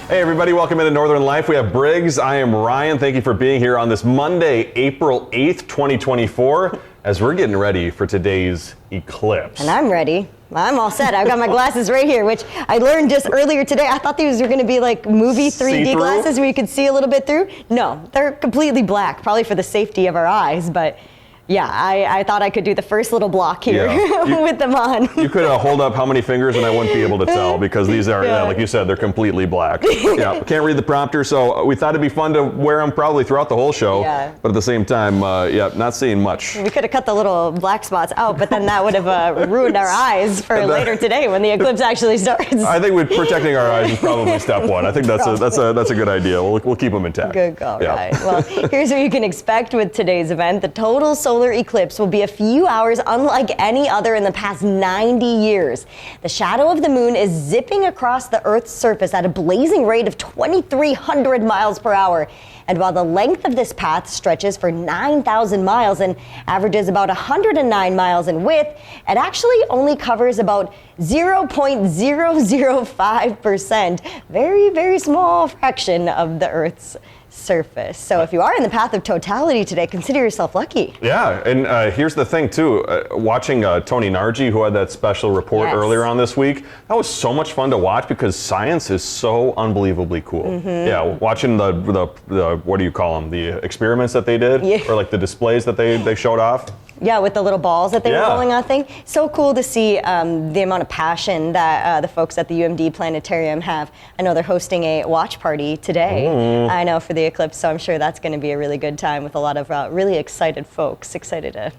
Hey everybody, welcome into Northern Life. We have Briggs. I am Ryan. Thank you for being here on this Monday, April 8th, 2024, as we're getting ready for today's eclipse. And I'm ready. I'm all set. I've got my glasses right here, which I learned just earlier today. I thought these were going to be like movie 3D See-through? glasses where you could see a little bit through. No, they're completely black, probably for the safety of our eyes, but yeah, I thought I could do the first little block here with them on. You could hold up how many fingers and I wouldn't be able to tell because these are, like you said, they're completely black. Yeah, can't read the prompter, so we thought it'd be fun to wear them probably throughout the whole show, but at the same time, not seeing much. We could have cut the little black spots out, but then that would have ruined our eyes for later today when the eclipse actually starts. I think protecting our eyes is probably step one. I think that's a good idea. We'll keep them intact. Good call, right. Well, here's what you can expect with today's event. The total solar eclipse will be a few hours unlike any other in the past 90 years. The shadow of the moon is zipping across the Earth's surface at a blazing rate of 2,300 miles per hour. And while the length of this path stretches for 9,000 miles and averages about 109 miles in width, it actually only covers about 0.005%, very, very small fraction of the Earth's surface. So if you are in the path of totality today, consider yourself lucky. Yeah, and here's the thing too, watching Tony Nargi, who had that special report earlier on this week, that was so much fun to watch because science is so unbelievably cool. Yeah, watching the what do you call them, the experiments that they did, or like the displays that they showed off. Yeah, with the little balls that they were rolling on thing. So cool to see the amount of passion that the folks at the UMD Planetarium have. I know they're hosting a watch party today, I know, for the eclipse, so I'm sure that's going to be a really good time with a lot of really excited folks, excited to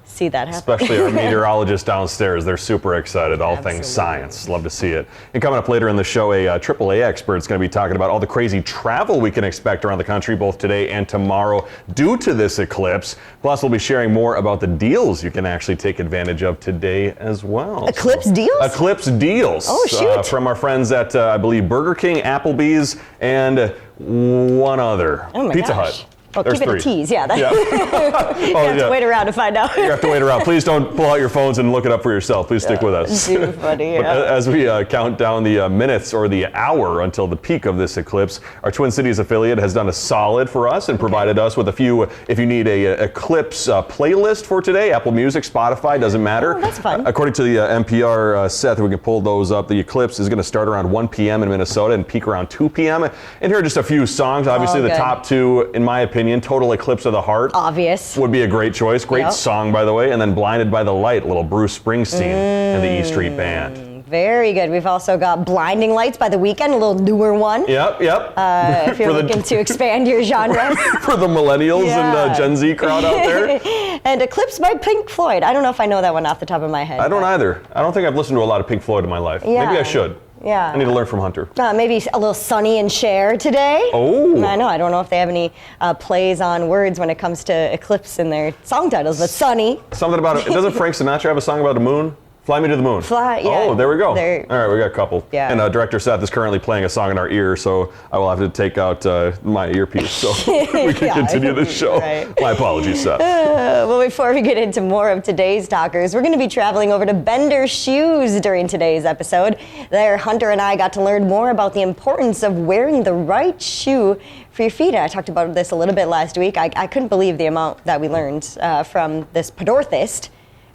see that happen. Especially our meteorologists downstairs. They're super excited, all things science. Love to see it. And coming up later in the show, a AAA expert is going to be talking about all the crazy travel we can expect around the country, both today and tomorrow, due to this eclipse. Plus, we'll be sharing more about the deals you can actually take advantage of today as well. Eclipse deals? Eclipse deals. Oh, shoot. From our friends at, I believe, Burger King, Applebee's, and one other. Oh my Pizza gosh. Hut. Well, There's keep it a three. tease, you have to wait around to find out. You have to wait around. Please don't pull out your phones and look it up for yourself. Please stick with us. Too funny, As we count down the minutes or the hour until the peak of this eclipse, our Twin Cities affiliate has done a solid for us and provided us with a few, if you need a eclipse playlist for today, Apple Music, Spotify, doesn't matter. Oh, that's fun. According to the NPR set, we can pull those up. The eclipse is going to start around 1 p.m. in Minnesota and peak around 2 p.m. And here are just a few songs. Obviously, the top two, in my opinion, Total Eclipse of the Heart. Obvious. Would be a great choice. Great song, by the way. And then Blinded by the Light, little Bruce Springsteen and the E Street Band. Very good. We've also got Blinding Lights by The Weeknd, a little newer one. Yep. If you're looking to expand your genres. For the millennials and Gen Z crowd out there. And Eclipse by Pink Floyd. I don't know if I know that one off the top of my head. I don't either. I don't think I've listened to a lot of Pink Floyd in my life. Maybe I should. Yeah. I need to learn from Hunter. Maybe a little Sonny and Cher today. Oh. I know. I don't know if they have any plays on words when it comes to eclipse in their song titles, but Sonny. Something about it. Doesn't Frank Sinatra have a song about the moon? Fly Me to the Moon. Oh, there we go. All right, we got a couple. Yeah. And Director Seth is currently playing a song in our ear, so I will have to take out my earpiece so we can continue the show. My apologies, Seth. Well, before we get into more of today's talkers, we're going to be traveling over to Bender Shoes during today's episode. There, Hunter and I got to learn more about the importance of wearing the right shoe for your feet. And I talked about this a little bit last week. I couldn't believe the amount that we learned from this podorthist.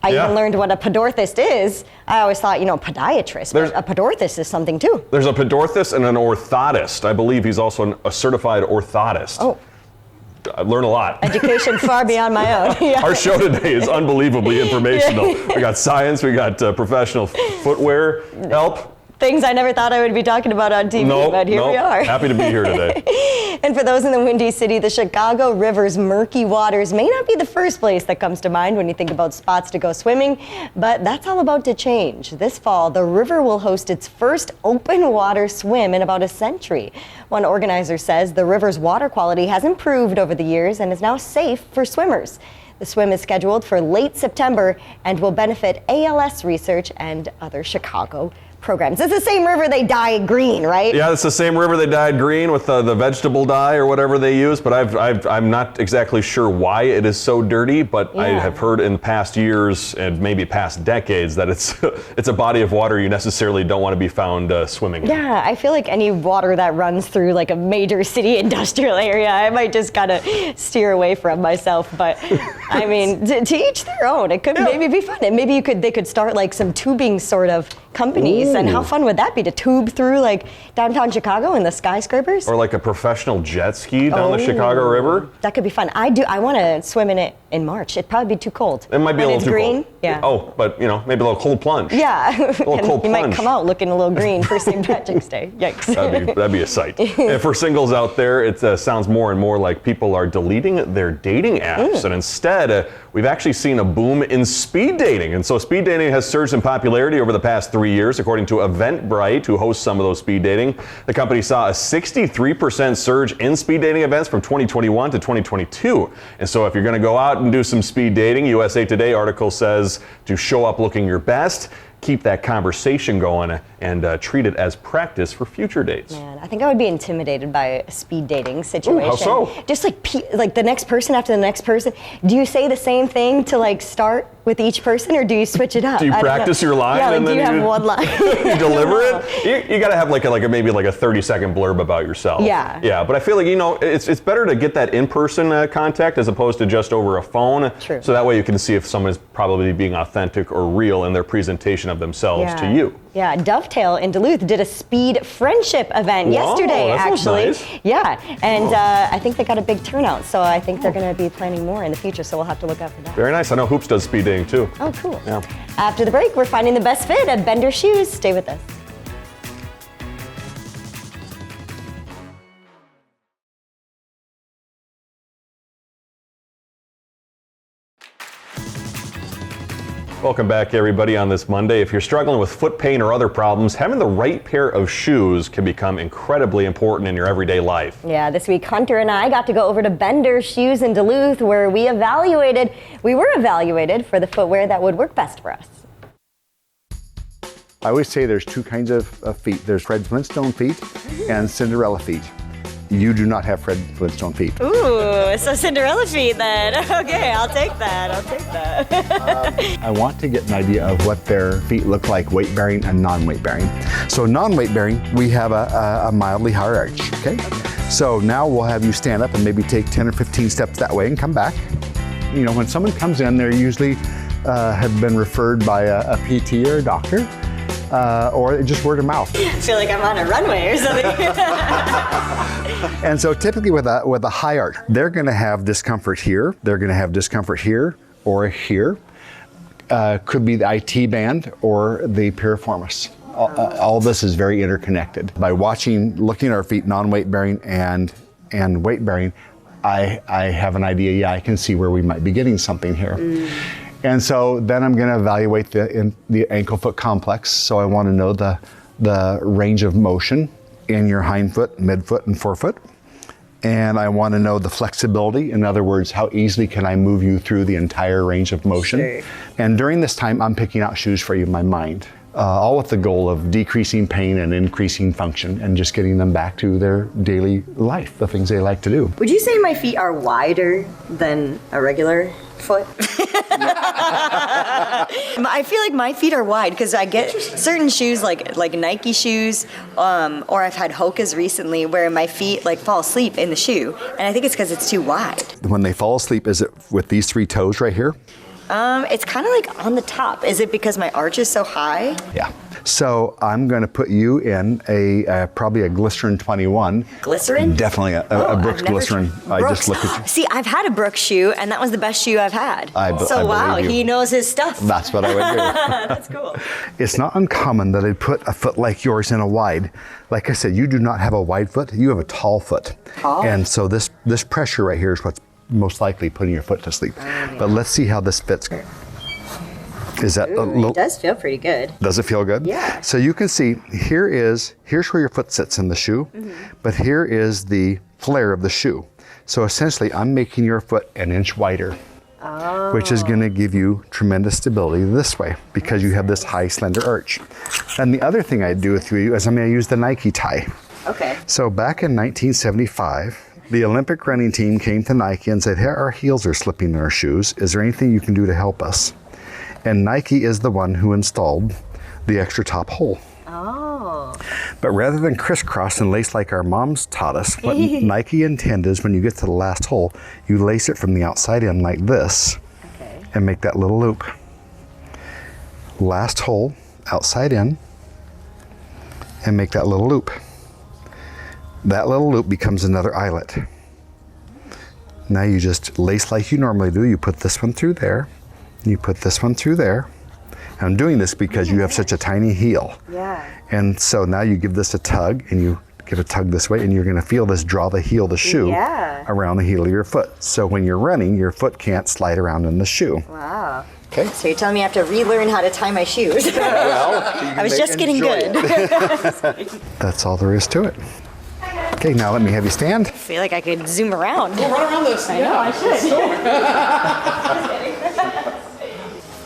I even learned what a podorthist is. I always thought, podiatrist, but a podorthist is something too. There's a podorthist and an orthotist. I believe he's also a certified orthotist. Oh. I learn a lot. Education far beyond my own. Our show today is unbelievably informational. We got science, we got professional footwear help. Things I never thought I would be talking about on TV, but here we are. Happy to be here today. And for those in the Windy City, the Chicago River's murky waters may not be the first place that comes to mind when you think about spots to go swimming, but that's all about to change. This fall, the river will host its first open water swim in about a century. One organizer says the river's water quality has improved over the years and is now safe for swimmers. The swim is scheduled for late September and will benefit ALS research and other Chicago programs. It's the same river they dye green, right? Yeah, it's the same river they dyed green with the vegetable dye or whatever they use, but I'm not exactly sure why it is so dirty, but I have heard in past years and maybe past decades that it's a body of water you necessarily don't want to be found swimming in. Yeah, I feel like any water that runs through like a major city industrial area, I might just kind of steer away from myself, but I mean, to each their own. It could maybe be fun, and maybe they could start like some tubing sort of companies. Ooh. And how fun would that be to tube through like downtown Chicago in the skyscrapers? Or like a professional jet ski down the Chicago River. That could be fun. I want to swim in it in March. It'd probably be too cold. It might be a little too green. cold. Yeah. Oh, but maybe a little cold plunge. Yeah. A little cold you plunge. might come out looking a little green for St. Patrick's Day. Yikes. That'd be a sight. And for singles out there, it sounds more and more like people are deleting their dating apps, and instead, we've actually seen a boom in speed dating. And so speed dating has surged in popularity over the past 3 years, according to Eventbrite, who hosts some of those speed dating. The company saw a 63% surge in speed dating events from 2021 to 2022. And so if you're going to go out and do some speed dating, USA Today article says to show up looking your best, keep that conversation going, and treat it as practice for future dates. Man, I think I would be intimidated by a speed dating situation. Ooh, how so? Just like the next person after the next person. Do you say the same thing to like start with each person, or do you switch it up? Do you practice your line? Yeah, and do then you have one line? You deliver it? You got to have maybe like a 30-second blurb about yourself. Yeah. Yeah, but I feel like, it's better to get that in-person contact as opposed to just over a phone. True. So that way you can see if someone is probably being authentic or real in their presentation of themselves to you. Yeah, Dovetail in Duluth did a speed friendship event yesterday, that actually. sounds nice. Yeah, and I think they got a big turnout, so I think they're going to be planning more in the future, so we'll have to look out for that. Very nice. I know Hoops does speed dating too. Oh, cool. Yeah. After the break, we're finding the best fit at Bender Shoes. Stay with us. Welcome back, everybody, on this Monday. If you're struggling with foot pain or other problems, having the right pair of shoes can become incredibly important in your everyday life. Yeah, this week Hunter and I got to go over to Bender Shoes in Duluth, where we were evaluated for the footwear that would work best for us. I always say there's two kinds of feet. There's Fred Flintstone feet and Cinderella feet. You do not have Fred Flintstone feet. Ooh, so Cinderella feet then. Okay, I'll take that. I want to get an idea of what their feet look like, weight bearing and non-weight bearing. So non-weight bearing, we have a mildly higher arch, okay? So now we'll have you stand up and maybe take 10 or 15 steps that way and come back. When someone comes in, they're usually have been referred by a PT or a doctor. Or just word of mouth. I feel like I'm on a runway or something. And so typically with a high arch, they're going to have discomfort here. They're going to have discomfort here or here. Could be the IT band or the piriformis. All this is very interconnected. By looking at our feet, non-weight bearing and weight bearing, I have an idea. Yeah, I can see where we might be getting something here. And so then I'm going to evaluate the ankle-foot complex. So I want to know the range of motion in your hindfoot, midfoot, and forefoot. And I want to know the flexibility. In other words, how easily can I move you through the entire range of motion? Sure. And during this time, I'm picking out shoes for you in my mind. All with the goal of decreasing pain and increasing function and just getting them back to their daily life, the things they like to do. Would you say my feet are wider than a regular foot? I feel like my feet are wide because I get certain shoes like Nike shoes, or I've had Hoka's recently where my feet fall asleep in the shoe, and I think it's because it's too wide. When they fall asleep, is it with these three toes right here? It's kind of like on the top. Is it because my arch is so high? Yeah. So I'm going to put you in probably a Glycerin 21. Glycerin? Definitely a Brooks Glycerin. I just looked at you. See, I've had a Brooks shoe, and that was the best shoe I've had. Wow, he knows his stuff. That's what I would do. That's cool. It's not uncommon that I'd put a foot like yours in a wide. Like I said, you do not have a wide foot. You have a tall foot. Tall? And so this pressure right here is what's most likely putting your foot to sleep. But let's see how this fits. Is that a little? It does feel pretty good. Does it feel good? Yeah. So you can see here's where your foot sits in the shoe, but here is the flare of the shoe. So essentially, I'm making your foot an inch wider. which is going to give you tremendous stability this way because you have this high slender arch. And the other thing I do with you is I use the Nike tie. Okay. So back in 1975, the Olympic running team came to Nike and said, hey, our heels are slipping in our shoes. Is there anything you can do to help us? And Nike is the one who installed the extra top hole. Oh. But rather than crisscross and lace like our moms taught us, what Nike intended is when you get to the last hole, you lace it from the outside in like this, and make that little loop. Last hole, outside in, and make that little loop. That little loop becomes another eyelet. Now you just lace like you normally do. You put this one through there, and you put this one through there. And I'm doing this because you have such a tiny heel. Yeah. And so now you give this a tug, and you give a tug this way, and you're gonna feel this draw the heel of the shoe around the heel of your foot. So when you're running, your foot can't slide around in the shoe. Wow. Okay. So you're telling me I have to relearn how to tie my shoes? Well, I was just getting good. That's all there is to it. Okay, now let me have you stand. I feel like I could zoom around. We'll run around this. I know, I should.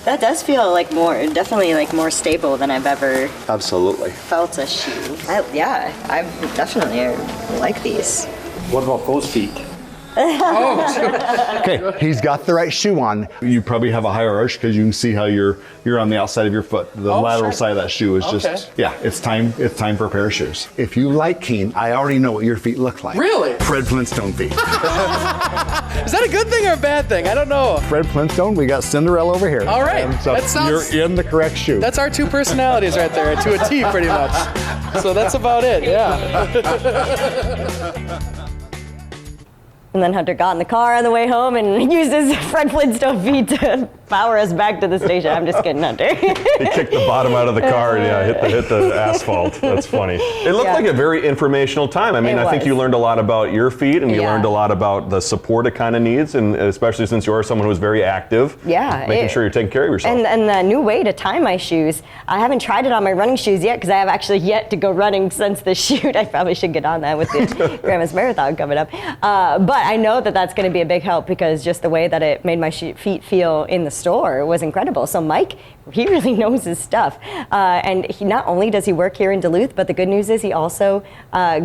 That does feel like definitely like more stable than I've ever Absolutely. felt a shoe. I definitely like these. What about those feet? Okay, he's got the right shoe on. You probably have a higher arch because you can see how you're on the outside of your foot. The lateral side of that shoe is just, it's time for a pair of shoes. If you like Keen, I already know what your feet look like. Really? Fred Flintstone feet. Is that a good thing or a bad thing? I don't know. Fred Flintstone, we got Cinderella over here. All right, And so that sounds- you're in the correct shoe. That's our two personalities right there, to a T pretty much. So that's about it, yeah. And then Hunter got in the car on the way home and used his Fred Flintstone feet to power us back to the station. I'm just kidding, Hunter. He kicked the bottom out of the car and hit the asphalt. That's funny. It looked like a very informational time. I mean, I think you learned a lot about your feet, and you learned a lot about the support it kind of needs, and especially since you are someone who's very active. Yeah. Making sure you're taking care of yourself. And the new way to tie my shoes, I haven't tried it on my running shoes yet because I have actually yet to go running since the shoot. I probably should get on that with the Grandma's Marathon coming up. But I know that that's going to be a big help because just the way that it made my feet feel in the store was incredible. So Mike, he really knows his stuff. And he not only does he work here in Duluth, but the good news is he also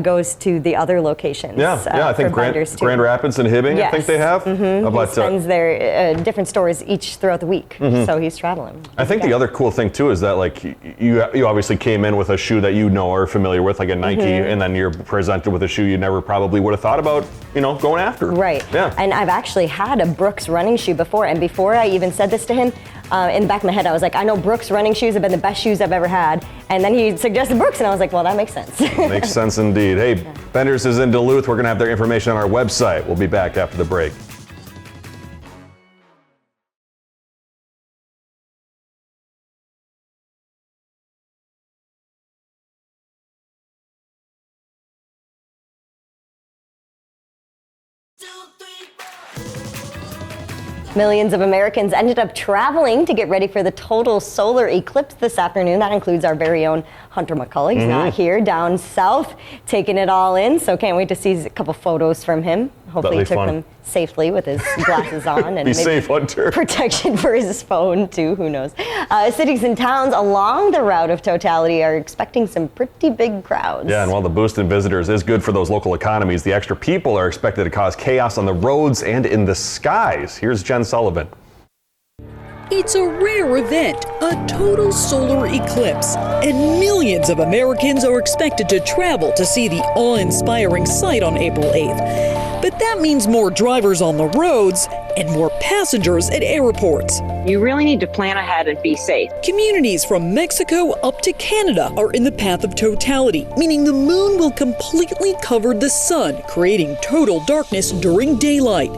goes to the other locations. I think Grand Rapids and Hibbing, I think they have. He spends their different stores each throughout the week, so he's traveling. I think the other cool thing too is that like you obviously came in with a shoe that you know are familiar with, like a Nike, and then you're presented with a shoe you never probably would have thought about, going after. Right. Yeah. And I've actually had a Brooks running shoe before, and before I even said this to him, in the back of my head, I was like, I know Brooks running shoes have been the best shoes I've ever had. And then he suggested Brooks, and I was like, well, that makes sense. Makes sense indeed. Hey, Benders is in Duluth. We're going to have their information on our website. We'll be back after the break. Millions of Americans ended up traveling to get ready for the total solar eclipse this afternoon. That includes our very own Hunter McCullough. He's not here, down south, taking it all in. So can't wait to see a couple photos from him. Hopefully he took them safely with his glasses on. And Be safe, Hunter. Protection for his phone, too. Who knows? Cities and towns along the route of totality are expecting some pretty big crowds. Yeah, and while the boost in visitors is good for those local economies, the extra people are expected to cause chaos on the roads and in the skies. Here's Jen Sullivan. It's a rare event, a total solar eclipse, and millions of Americans are expected to travel to see the awe-inspiring sight on April 8th. But that means more drivers on the roads and more passengers at airports. You really need to plan ahead and be safe. Communities from Mexico up to Canada are in the path of totality, meaning the moon will completely cover the sun, creating total darkness during daylight.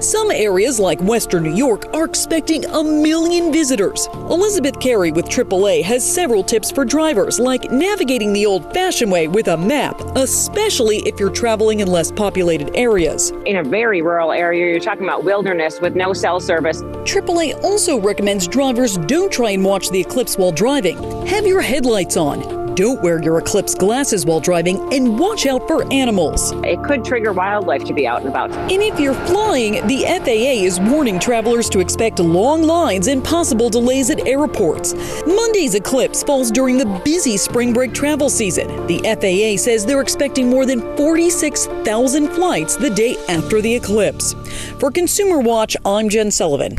Some areas like Western New York are expecting 1 million visitors. Elizabeth Carey with AAA has several tips for drivers, like navigating the old-fashioned way with a map, especially if you're traveling in less populated areas. In a very rural area, you're talking about wilderness with no cell service. AAA also recommends drivers don't try and watch the eclipse while driving. Have your headlights on. Don't wear your eclipse glasses while driving and watch out for animals. It could trigger wildlife to be out and about. And if you're flying, the FAA is warning travelers to expect long lines and possible delays at airports. Monday's eclipse falls during the busy spring break travel season. The FAA says they're expecting more than 46,000 flights the day after the eclipse. For Consumer Watch, I'm Jen Sullivan.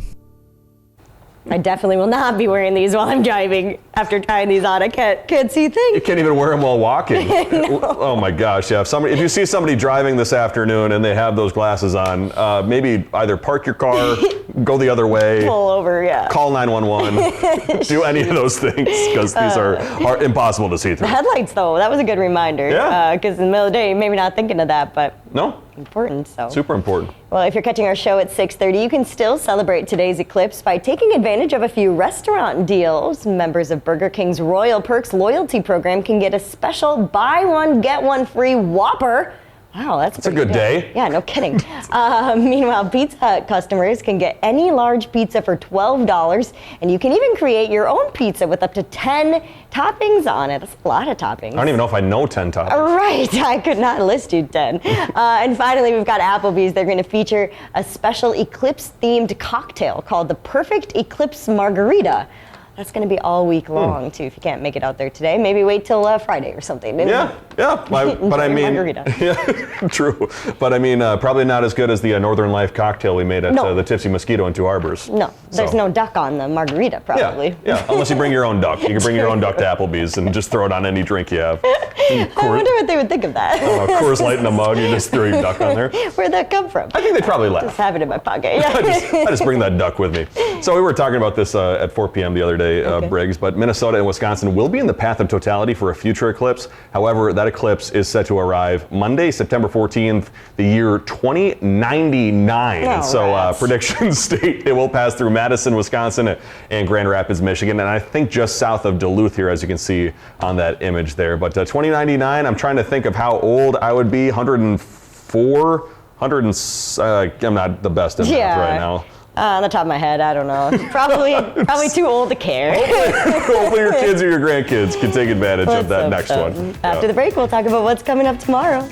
I definitely will not be wearing these while I'm driving. After trying these on, I can't see things. You can't even wear them while walking. No. Oh my gosh, yeah. If you see somebody driving this afternoon and they have those glasses on, maybe either park your car, go the other way, pull over, yeah. Call 911, do any of those things, because these are impossible to see through. The headlights, though, that was a good reminder. Yeah. Because in the middle of the day, maybe not thinking of that, but no. Important. So super important. Well, if you're catching our show at 6:30, you can still celebrate today's eclipse by taking advantage of a few restaurant deals. Members of Burger King's Royal Perks loyalty program can get a special buy one get one free Whopper. Wow, that's a good day. Yeah, no kidding. Meanwhile, Pizza Hut customers can get any large pizza for $12, and you can even create your own pizza with up to 10 toppings on it. That's a lot of toppings. I don't even know if I know 10 toppings. Right, I could not list you 10. And finally, we've got Applebee's. They're going to feature a special eclipse-themed cocktail called the Perfect Eclipse Margarita. That's going to be all week long, too, if you can't make it out there today. Maybe wait till Friday or something. Yeah. But I mean, yeah, true. But I mean, probably not as good as the Northern Life cocktail we made at the Tipsy Mosquito in Two Harbors. No, there's no duck on the margarita, probably. Yeah, unless you bring your own duck. You can bring your own duck to Applebee's and just throw it on any drink you have. I wonder what they would think of that. Coors Light in a mug, you just throw your duck on there. Where'd that come from? I think they'd probably laugh. Just have it in my pocket. Yeah. I just bring that duck with me. So we were talking about this at 4 p.m. the other day, Briggs, but Minnesota and Wisconsin will be in the path of totality for a future eclipse. However, that eclipse is set to arrive Monday, September 14th, the year 2099. And so predictions state it will pass through Madison, Wisconsin and Grand Rapids, Michigan, and I think just south of Duluth here, as you can see on that image there. But 2099, I'm trying to think of how old I would be, 104, I'm not the best at math right now. On the top of my head, I don't know. Probably too old to care. Hopefully your kids or your grandkids can take advantage of that next one. After the break, we'll talk about what's coming up tomorrow.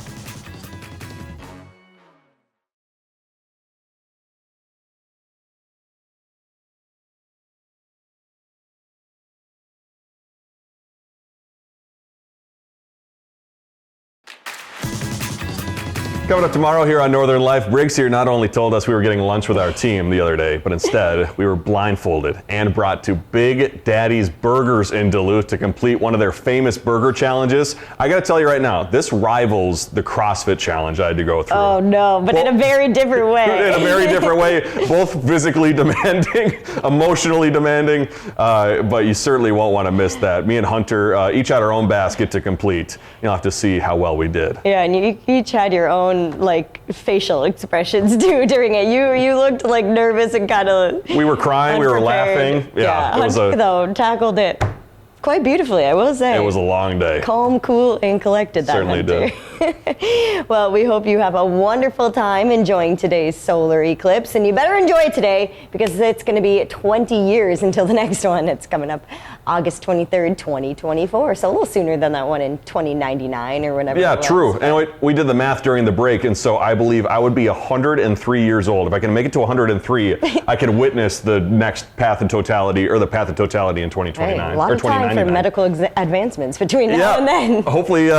Coming up tomorrow here on Northern Life, Briggs here not only told us we were getting lunch with our team the other day, but instead we were blindfolded and brought to Big Daddy's Burgers in Duluth to complete one of their famous burger challenges. I gotta tell you right now, this rivals the CrossFit challenge I had to go through. Oh no, but in a very different way. In a very different way, both physically demanding, emotionally demanding, but you certainly won't want to miss that. Me and Hunter each had our own basket to complete. You'll have to see how well we did. Yeah, and you each had your own facial expressions too during it. You looked like nervous and kind of. We were crying. We were laughing. Yeah, Hunter though tackled it quite beautifully, I will say. It was a long day. Calm, cool, and collected. That certainly did. Well, we hope you have a wonderful time enjoying today's solar eclipse, and you better enjoy it today because it's going to be 20 years until the next one. It's coming up August 23rd, 2024, so a little sooner than that one in 2099 or whatever. Yeah, true. And we did the math during the break, and so I believe I would be 103 years old. If I can make it to 103, I can witness the next path of totality, or the path of totality in 2029. Right, a lot of time for medical advancements between now and then. Hopefully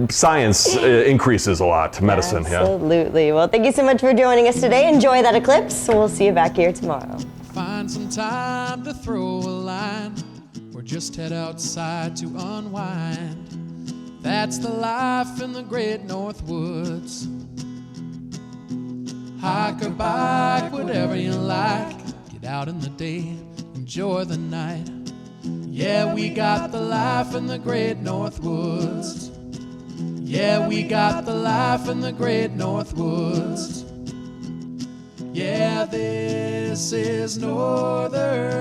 science increases a lot. Medicine, Absolutely. Well, thank you so much for joining us today. Enjoy that eclipse. We'll see you back here tomorrow. Find some time to throw a line, or just head outside to unwind. That's the life in the great North Woods. Hike or bike, whatever you like. Get out in the day, enjoy the night. Yeah, we got the life in the great North Woods. Yeah, we got the life in the great North Woods. Yeah, this is Northern